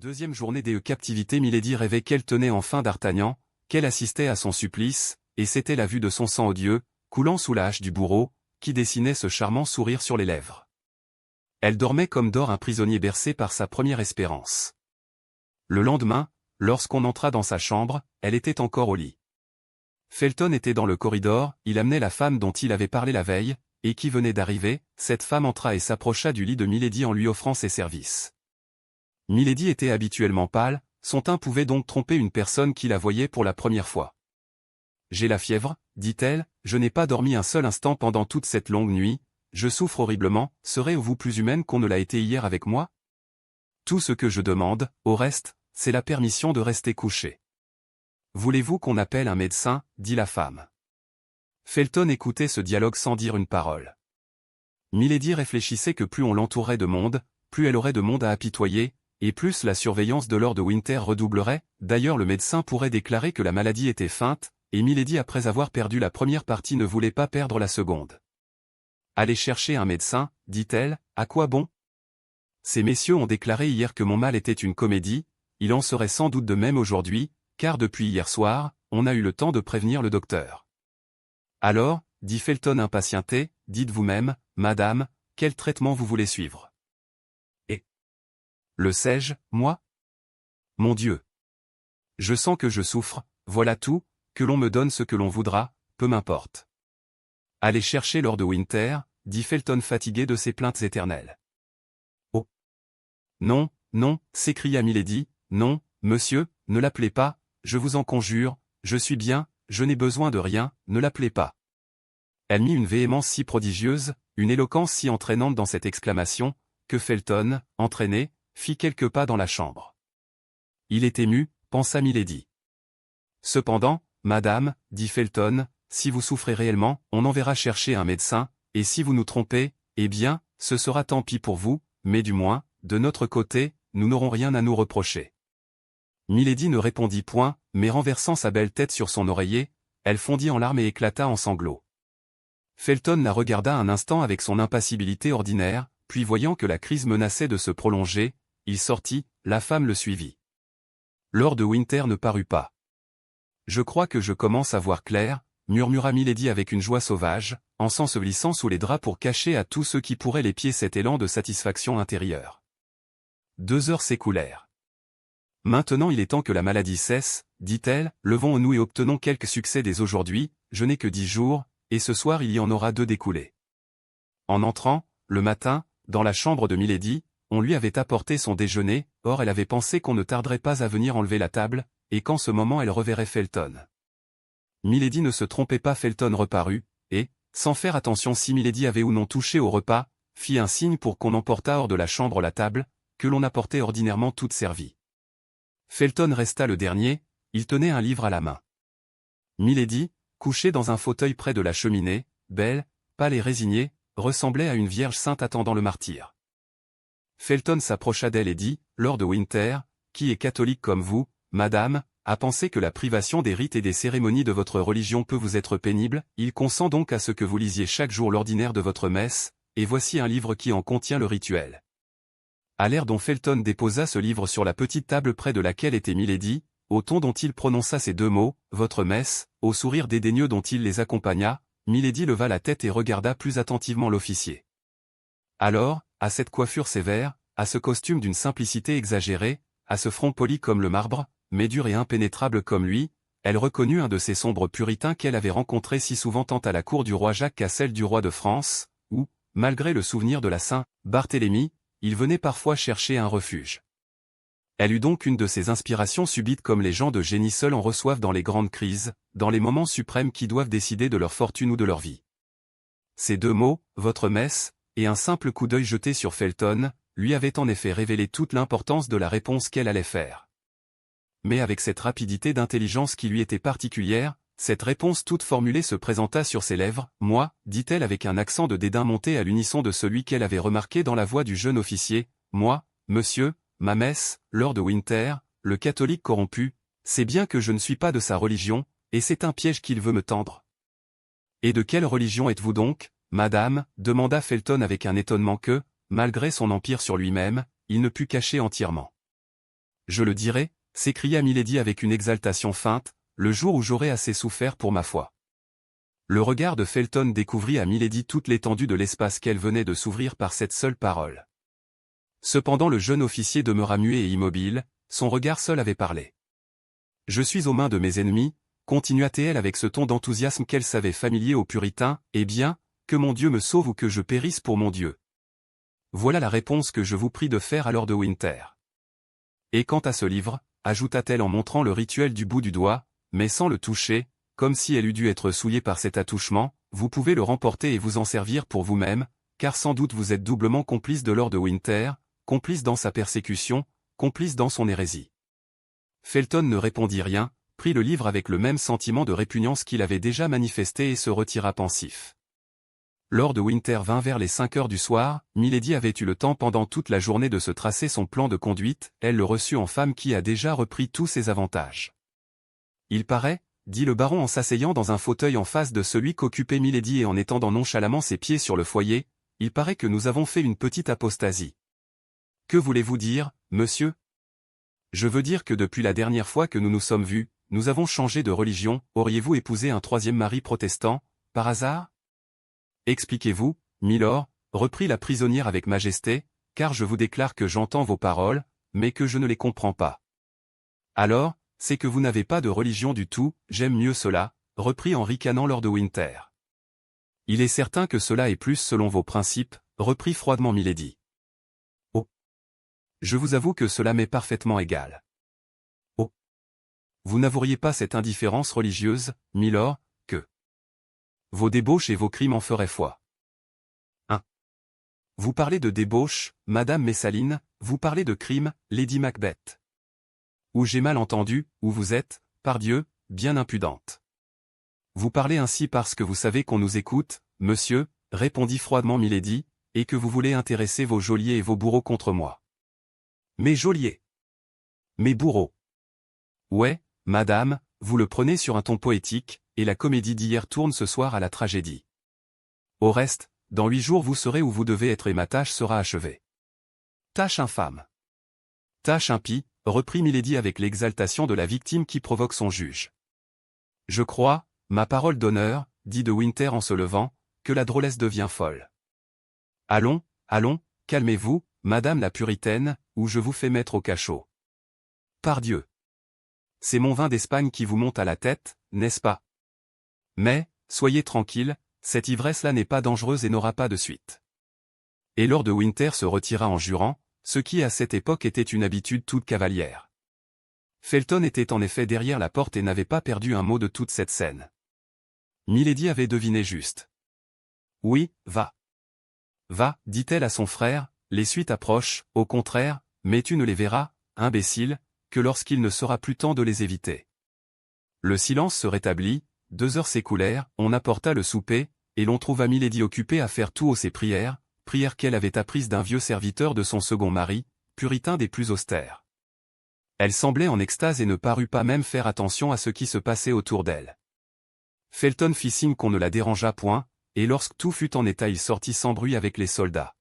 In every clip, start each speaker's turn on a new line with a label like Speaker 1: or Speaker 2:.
Speaker 1: Deuxième journée des captivité. Milady rêvait qu'elle tenait enfin d'Artagnan, qu'elle assistait à son supplice, et c'était la vue de son sang odieux, coulant sous la hache du bourreau, qui dessinait ce charmant sourire sur les lèvres. Elle dormait comme dort un prisonnier bercé par sa première espérance. Le lendemain, lorsqu'on entra dans sa chambre, elle était encore au lit. Felton était dans le corridor, il amenait la femme dont il avait parlé la veille, et qui venait d'arriver. Cette femme entra et s'approcha du lit de Milady en lui offrant ses services. Milady était habituellement pâle, son teint pouvait donc tromper une personne qui la voyait pour la première fois. « J'ai la fièvre, dit-elle, je n'ai pas dormi un seul instant pendant toute cette longue nuit, je souffre horriblement, serez-vous plus humaine qu'on ne l'a été hier avec moi? Tout ce que je demande, au reste, c'est la permission de rester couchée. Voulez-vous qu'on appelle un médecin, dit la femme. Felton écoutait ce dialogue sans dire une parole. Milady réfléchissait que plus on l'entourerait de monde, plus elle aurait de monde à apitoyer, et plus la surveillance de Lord Winter redoublerait. D'ailleurs le médecin pourrait déclarer que la maladie était feinte, et Milady après avoir perdu la première partie ne voulait pas perdre la seconde. « Allez chercher un médecin, dit-elle, à quoi bon? Ces messieurs ont déclaré hier que mon mal était une comédie, il en serait sans doute de même aujourd'hui, car depuis hier soir, on a eu le temps de prévenir le docteur. » Alors, dit Felton impatienté, dites vous-même, madame, quel traitement vous voulez suivre? Et le sais-je, moi? Mon Dieu! Je sens que je souffre, voilà tout, que l'on me donne ce que l'on voudra, peu m'importe. Allez chercher Lord Winter, dit Felton fatigué de ses plaintes éternelles. Oh! Non, non, s'écria Milady, non, monsieur, ne l'appelez pas, je vous en conjure, je suis bien, je n'ai besoin de rien, ne l'appelez pas. Elle mit une véhémence si prodigieuse, une éloquence si entraînante dans cette exclamation, que Felton, entraîné, fit quelques pas dans la chambre. Il est ému, pensa Milady. Cependant, madame, dit Felton, si vous souffrez réellement, on enverra chercher un médecin, et si vous nous trompez, eh bien, ce sera tant pis pour vous, mais du moins, de notre côté, nous n'aurons rien à nous reprocher. Milady ne répondit point, mais renversant sa belle tête sur son oreiller, elle fondit en larmes et éclata en sanglots. Felton la regarda un instant avec son impassibilité ordinaire, puis voyant que la crise menaçait de se prolonger, il sortit, la femme le suivit. Lord Winter ne parut pas. « Je crois que je commence à voir clair, » murmura Milady avec une joie sauvage, en s'ensevelissant sous les draps pour cacher à tous ceux qui pourraient l'épier cet élan de satisfaction intérieure. 2 heures s'écoulèrent. « Maintenant il est temps que la maladie cesse, dit-elle, levons-nous et obtenons quelque succès dès aujourd'hui, je n'ai que 10 jours, et ce soir il y en aura 2 d'écoulés. » En entrant, le matin, dans la chambre de Milady, on lui avait apporté son déjeuner, or elle avait pensé qu'on ne tarderait pas à venir enlever la table, et qu'en ce moment elle reverrait Felton. Milady ne se trompait pas, Felton reparut, et, sans faire attention si Milady avait ou non touché au repas, fit un signe pour qu'on emportât hors de la chambre la table, que l'on apportait ordinairement toute servie. Felton resta le dernier, il tenait un livre à la main. Milady, couchée dans un fauteuil près de la cheminée, belle, pâle et résignée, ressemblait à une vierge sainte attendant le martyre. Felton s'approcha d'elle et dit, « Lord Winter, qui est catholique comme vous, madame, a pensé que la privation des rites et des cérémonies de votre religion peut vous être pénible, il consent donc à ce que vous lisiez chaque jour l'ordinaire de votre messe, et voici un livre qui en contient le rituel. » À l'air dont Felton déposa ce livre sur la petite table près de laquelle était Milady, au ton dont il prononça ces 2 mots, « votre messe », au sourire dédaigneux dont il les accompagna, Milady leva la tête et regarda plus attentivement l'officier. Alors, à cette coiffure sévère, à ce costume d'une simplicité exagérée, à ce front poli comme le marbre, mais dur et impénétrable comme lui, elle reconnut un de ces sombres puritains qu'elle avait rencontrés si souvent tant à la cour du roi Jacques qu'à celle du roi de France, où, malgré le souvenir de la Saint-Barthélemy, il venait parfois chercher un refuge. Elle eut donc une de ces inspirations subites comme les gens de génie seuls en reçoivent dans les grandes crises, dans les moments suprêmes qui doivent décider de leur fortune ou de leur vie. Ces 2 mots, « votre messe », et un simple coup d'œil jeté sur Felton, lui avaient en effet révélé toute l'importance de la réponse qu'elle allait faire. Mais avec cette rapidité d'intelligence qui lui était particulière, cette réponse toute formulée se présenta sur ses lèvres. « Moi, dit-elle avec un accent de dédain monté à l'unisson de celui qu'elle avait remarqué dans la voix du jeune officier, « moi, monsieur, ma messe, Lord Winter, le catholique corrompu, c'est bien que je ne suis pas de sa religion, et c'est un piège qu'il veut me tendre. » « Et de quelle religion êtes-vous donc, madame » demanda Felton avec un étonnement que, malgré son empire sur lui-même, il ne put cacher entièrement. Je le dirai, s'écria Milady avec une exaltation feinte, le jour où j'aurai assez souffert pour ma foi. Le regard de Felton découvrit à Milady toute l'étendue de l'espace qu'elle venait de s'ouvrir par cette seule parole. Cependant le jeune officier demeura muet et immobile, son regard seul avait parlé. « Je suis aux mains de mes ennemis », continua-t-elle avec ce ton d'enthousiasme qu'elle savait familier aux puritains, « eh bien, que mon Dieu me sauve ou que je périsse pour mon Dieu. Voilà la réponse que je vous prie de faire à Lord de Winter. Et quant à ce livre, ajouta-t-elle en montrant le rituel du bout du doigt, mais sans le toucher, comme si elle eût dû être souillée par cet attouchement, vous pouvez le remporter et vous en servir pour vous-même, car sans doute vous êtes doublement complice de Lord de Winter, complice dans sa persécution, complice dans son hérésie. Felton ne répondit rien, prit le livre avec le même sentiment de répugnance qu'il avait déjà manifesté et se retira pensif. Lord de Winter vint vers les 5 heures du soir, Milady avait eu le temps pendant toute la journée de se tracer son plan de conduite, elle le reçut en femme qui a déjà repris tous ses avantages. Il paraît, dit le baron en s'asseyant dans un fauteuil en face de celui qu'occupait Milady et en étendant nonchalamment ses pieds sur le foyer, il paraît que nous avons fait une petite apostasie. Que voulez-vous dire, monsieur? Je veux dire que depuis la dernière fois que nous nous sommes vus, nous avons changé de religion, auriez-vous épousé un troisième mari protestant, par hasard? Expliquez-vous, milord, reprit la prisonnière avec majesté, car je vous déclare que j'entends vos paroles, mais que je ne les comprends pas. Alors, c'est que vous n'avez pas de religion du tout, j'aime mieux cela, reprit en ricanant Lord de Winter. Il est certain que cela est plus selon vos principes, reprit froidement Milady. Oh! Je vous avoue que cela m'est parfaitement égal. Oh! Vous n'avoueriez pas cette indifférence religieuse, milord, que vos débauches et vos crimes en feraient foi. 1. Vous parlez de débauche, Madame Messaline, vous parlez de crime, Lady Macbeth. Ou j'ai mal entendu, ou vous êtes, pardieu, bien impudente. Vous parlez ainsi parce que vous savez qu'on nous écoute, monsieur, répondit froidement Milady, et que vous voulez intéresser vos geôliers et vos bourreaux contre moi. Mes geôliers. Mes bourreaux. Ouais, madame, vous le prenez sur un ton poétique, et la comédie d'hier tourne ce soir à la tragédie. Au reste, dans 8 jours vous serez où vous devez être et ma tâche sera achevée. Tâche infâme. Tâche impie, reprit Milady avec l'exaltation de la victime qui provoque son juge. Je crois, ma parole d'honneur, dit de Winter en se levant, que la drôlesse devient folle. Allons, allons, calmez-vous, madame la puritaine, ou je vous fais mettre au cachot. Pardieu. C'est mon vin d'Espagne qui vous monte à la tête, n'est-ce pas? Mais, soyez tranquille, cette ivresse-là n'est pas dangereuse et n'aura pas de suite. Et Lord de Winter se retira en jurant, ce qui à cette époque était une habitude toute cavalière. Felton était en effet derrière la porte et n'avait pas perdu un mot de toute cette scène. Milady avait deviné juste. Oui, va. Va, dit-elle à son frère, les suites approchent, au contraire, mais tu ne les verras, imbécile, que lorsqu'il ne sera plus temps de les éviter. Le silence se rétablit, 2 heures s'écoulèrent, on apporta le souper, et l'on trouva Milady occupée à faire tout haut ses prières, prières qu'elle avait apprises d'un vieux serviteur de son second mari, puritain des plus austères. Elle semblait en extase et ne parut pas même faire attention à ce qui se passait autour d'elle. Felton fit signe qu'on ne la dérangeât point, et lorsque tout fut en état il sortit sans bruit avec les soldats.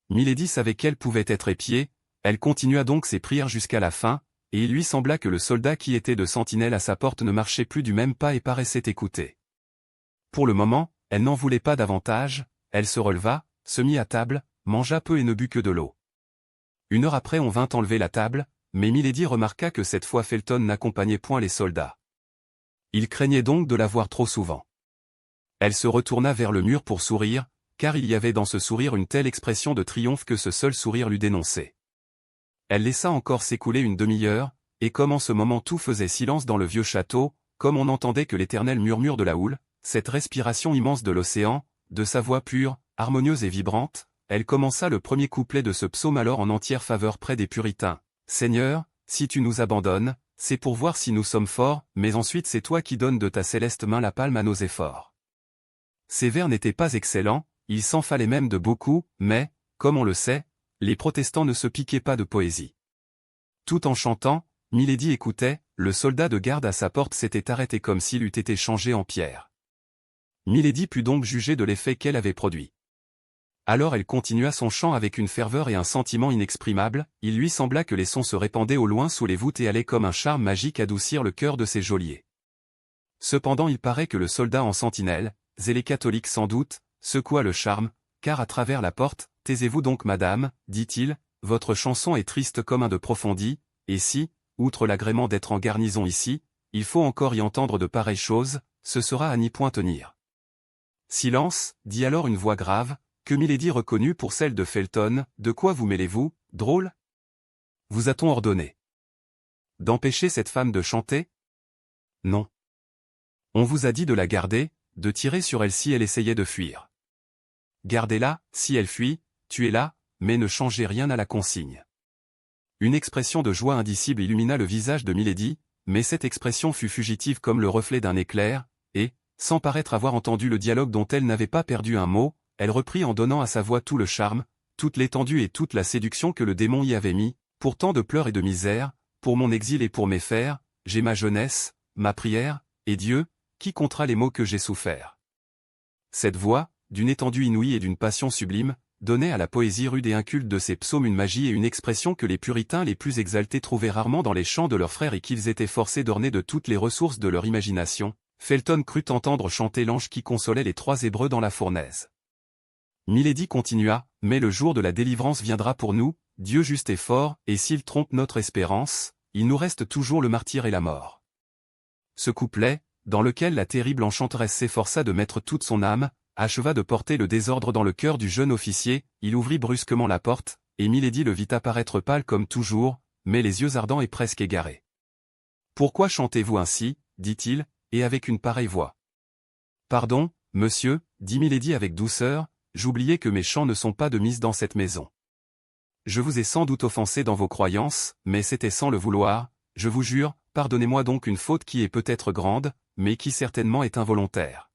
Speaker 1: Milady savait qu'elle pouvait être épiée, elle continua donc ses prières jusqu'à la fin, et il lui sembla que le soldat qui était de sentinelle à sa porte ne marchait plus du même pas et paraissait écouter. Pour le moment, elle n'en voulait pas davantage, elle se releva, se mit à table, mangea peu et ne but que de l'eau. 1 heure après on vint enlever la table, mais Milady remarqua que cette fois Felton n'accompagnait point les soldats. Il craignait donc de la voir trop souvent. Elle se retourna vers le mur pour sourire, car il y avait dans ce sourire une telle expression de triomphe que ce seul sourire l'eût dénoncé. Elle laissa encore s'écouler une demi-heure, et comme en ce moment tout faisait silence dans le vieux château, comme on n'entendait que l'éternel murmure de la houle, cette respiration immense de l'océan, de sa voix pure, harmonieuse et vibrante, elle commença le premier couplet de ce psaume alors en entière faveur près des puritains. Seigneur, si tu nous abandonnes, c'est pour voir si nous sommes forts, mais ensuite c'est toi qui donnes de ta céleste main la palme à nos efforts. Ces vers n'étaient pas excellents, il s'en fallait même de beaucoup, mais, comme on le sait, les protestants ne se piquaient pas de poésie. Tout en chantant, Milady écoutait, le soldat de garde à sa porte s'était arrêté comme s'il eût été changé en pierre. Milady put donc juger de l'effet qu'elle avait produit. Alors elle continua son chant avec une ferveur et un sentiment inexprimables, il lui sembla que les sons se répandaient au loin sous les voûtes et allaient comme un charme magique adoucir le cœur de ses geôliers. Cependant il paraît que le soldat en sentinelle, zélé catholique sans doute, secoua le charme, car à travers la porte, « Taisez-vous donc madame, dit-il, votre chanson est triste comme un de profondi, et si, outre l'agrément d'être en garnison ici, il faut encore y entendre de pareilles choses, ce sera à n'y point tenir. » Silence, dit alors une voix grave, que Milady reconnut pour celle de Felton, « De quoi vous mêlez-vous, drôle? Vous a-t-on ordonné d'empêcher cette femme de chanter? Non. On vous a dit de la garder, de tirer sur elle si elle essayait de fuir. Gardez-la, si elle fuit, tuez-la, mais ne changez rien à la consigne. » Une expression de joie indicible illumina le visage de Milady, mais cette expression fut fugitive comme le reflet d'un éclair, et, sans paraître avoir entendu le dialogue dont elle n'avait pas perdu un mot, elle reprit en donnant à sa voix tout le charme, toute l'étendue et toute la séduction que le démon y avait mis, pour tant de pleurs et de misère, pour mon exil et pour mes fers, j'ai ma jeunesse, ma prière, et Dieu, qui comptera les maux que j'ai soufferts. Cette voix, d'une étendue inouïe et d'une passion sublime, donnait à la poésie rude et inculte de ces psaumes une magie et une expression que les puritains les plus exaltés trouvaient rarement dans les chants de leurs frères et qu'ils étaient forcés d'orner de toutes les ressources de leur imagination. Felton crut entendre chanter l'ange qui consolait les trois Hébreux dans la fournaise. Milady continua, « Mais le jour de la délivrance viendra pour nous, Dieu juste et fort, et s'il trompe notre espérance, il nous reste toujours le martyre et la mort. » Ce couplet, dans lequel la terrible enchanteresse s'efforça de mettre toute son âme, acheva de porter le désordre dans le cœur du jeune officier, il ouvrit brusquement la porte, et Milady le vit apparaître pâle comme toujours, mais les yeux ardents et presque égarés. « Pourquoi chantez-vous ainsi, dit-il, et avec une pareille voix? »« Pardon, monsieur, dit Milady avec douceur, j'oubliais que mes chants ne sont pas de mise dans cette maison. Je vous ai sans doute offensé dans vos croyances, mais c'était sans le vouloir, je vous jure, pardonnez-moi donc une faute qui est peut-être grande, mais qui certainement est involontaire. »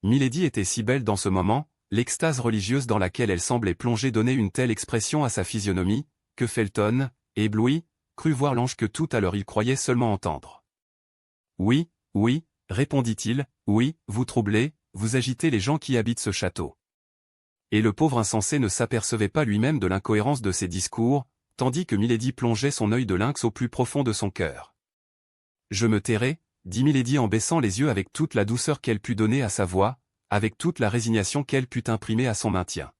Speaker 1: Milady était si belle dans ce moment, l'extase religieuse dans laquelle elle semblait plonger donnait une telle expression à sa physionomie, que Felton, ébloui, crut voir l'ange que tout à l'heure il croyait seulement entendre. « Oui, oui, répondit-il, oui, vous troublez, vous agitez les gens qui habitent ce château. » Et le pauvre insensé ne s'apercevait pas lui-même de l'incohérence de ses discours, tandis que Milady plongeait son œil de lynx au plus profond de son cœur. « Je me tairai, dit Milady en baissant les yeux avec toute la douceur qu'elle put donner à sa voix, avec toute la résignation qu'elle put imprimer à son maintien.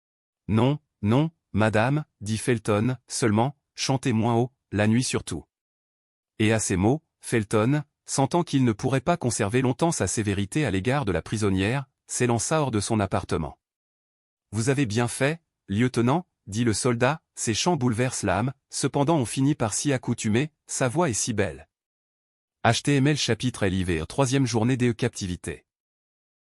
Speaker 1: « Non, non, madame, dit Felton, seulement, chantez moins haut, la nuit surtout. » Et à ces mots, Felton, sentant qu'il ne pourrait pas conserver longtemps sa sévérité à l'égard de la prisonnière, s'élança hors de son appartement. « Vous avez bien fait, lieutenant, dit le soldat, ces chants bouleversent l'âme, cependant on finit par s'y accoutumer, sa voix est si belle. » HTML chapitre LIV 3e journée de captivité.